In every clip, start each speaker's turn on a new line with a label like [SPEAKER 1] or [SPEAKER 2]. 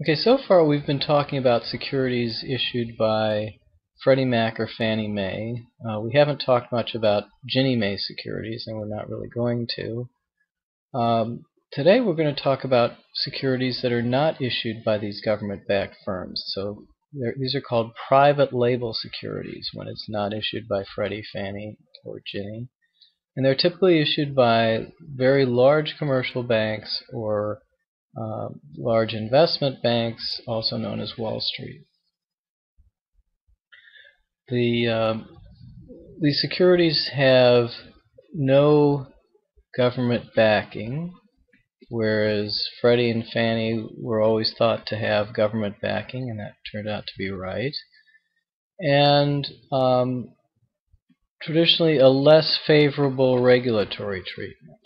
[SPEAKER 1] Okay, so far we've been talking about securities issued by Freddie Mac or Fannie Mae. We haven't talked much about Ginnie Mae securities, and we're not really going to. Today we're going to talk about securities that are not issued by these government-backed firms. So these are called private label securities when it's not issued by Freddie, Fannie, or Ginnie. And they're typically issued by very large commercial banks or large investment banks, also known as Wall Street. These securities have no government backing, whereas Freddie and Fannie were always thought to have government backing, and that turned out to be right. And traditionally a less favorable regulatory treatment.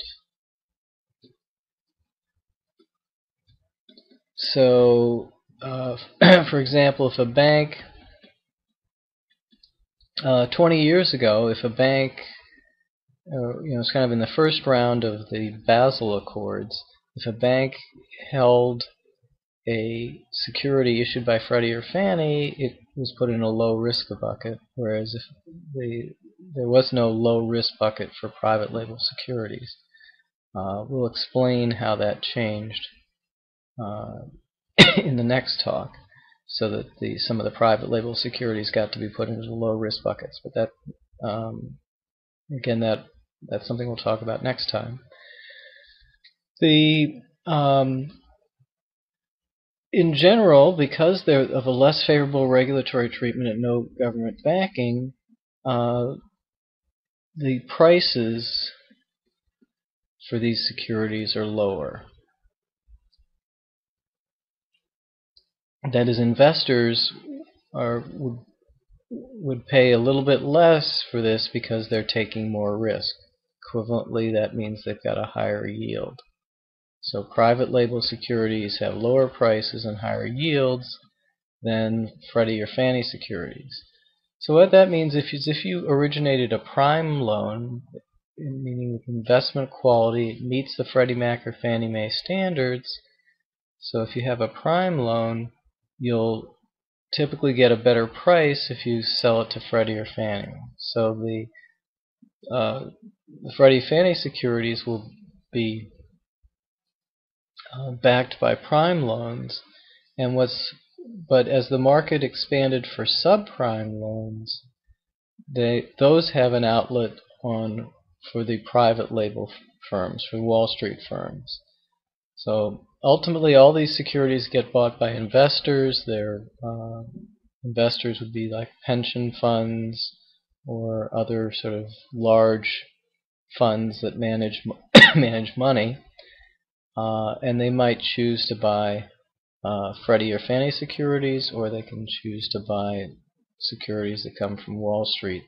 [SPEAKER 1] So, for example, if a bank 20 years ago, if a bank, it's kind of in the first round of the Basel Accords, if a bank held a security issued by Freddie or Fannie, it was put in a low risk bucket, whereas if there was no low risk bucket for private label securities. We'll explain how that changed in the next talk, so that some of the private label securities got to be put into the low risk buckets. But that again, that's something we'll talk about next time. In general, because they're of a less favorable regulatory treatment and no government backing, the prices for these securities are lower. That is, investors would pay a little bit less for this because they're taking more risk. Equivalently, that means they've got a higher yield. So private label securities have lower prices and higher yields than Freddie or Fannie securities. So what that means is if you originated a prime loan, meaning with investment quality, it meets the Freddie Mac or Fannie Mae standards. So if you have a prime loan, you'll typically get a better price if you sell it to Freddie or Fannie. So the Freddie-Fannie securities will be backed by prime loans, but as the market expanded for subprime loans, those have an outlet for the private label firms, for Wall Street firms. So ultimately, all these securities get bought by investors. Investors would be like pension funds or other sort of large funds that manage money. And they might choose to buy Freddie or Fannie securities, or they can choose to buy securities that come from Wall Street.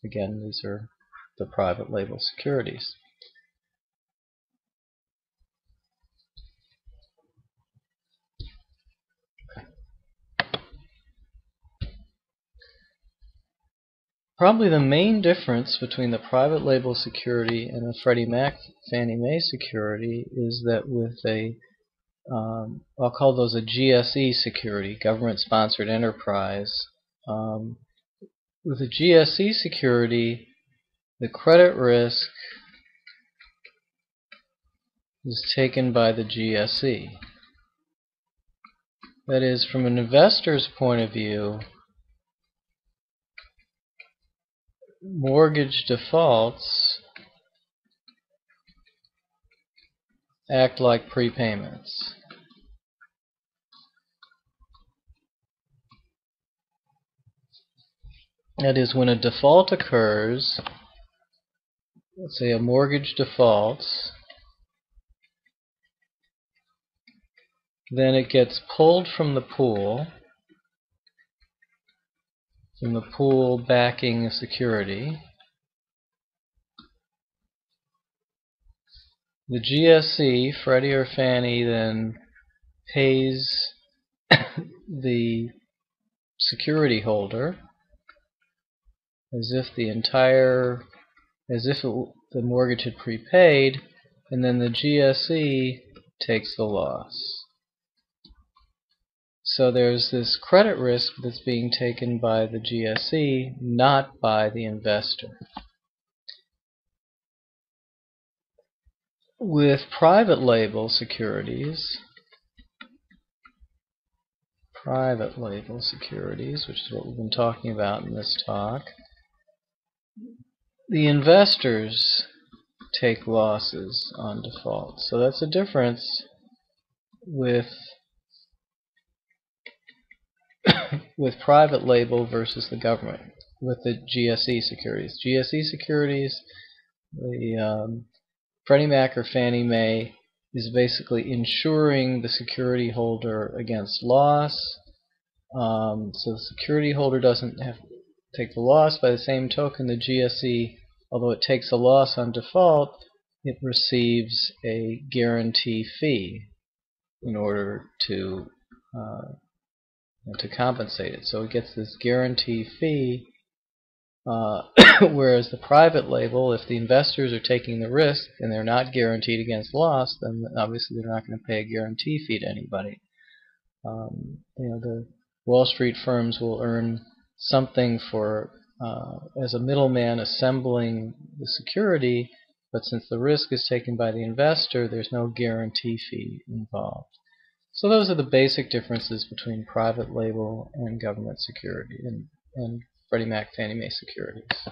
[SPEAKER 1] Again, these are the private label securities. Probably the main difference between the private label security and a Freddie Mac Fannie Mae security is that with I'll call those a GSE security, government-sponsored enterprise. With a GSE security, the credit risk is taken by the GSE. That is, from an investor's point of view, mortgage defaults act like prepayments. That is, when a default occurs, let's say a mortgage defaults, then it gets pulled from the pool backing a security. The GSE, Freddie or Fannie, then pays the security holder as if the mortgage had prepaid, and then the GSE takes the loss. So there's this credit risk that's being taken by the GSE, not by the investor. With private label securities, which is what we've been talking about in this talk, the investors take losses on default. So that's a difference with private label versus the government, with the GSE securities. GSE securities, the Freddie Mac or Fannie Mae is basically insuring the security holder against loss. So the security holder doesn't have to take the loss. By the same token, the GSE, although it takes a loss on default, it receives a guarantee fee in order to compensate it. So it gets this guarantee fee, whereas the private label, if the investors are taking the risk and they're not guaranteed against loss, then obviously they're not going to pay a guarantee fee to anybody. The Wall Street firms will earn something for as a middleman assembling the security, but since the risk is taken by the investor, there's no guarantee fee involved. So those are the basic differences between private label and government security and Freddie Mac Fannie Mae securities.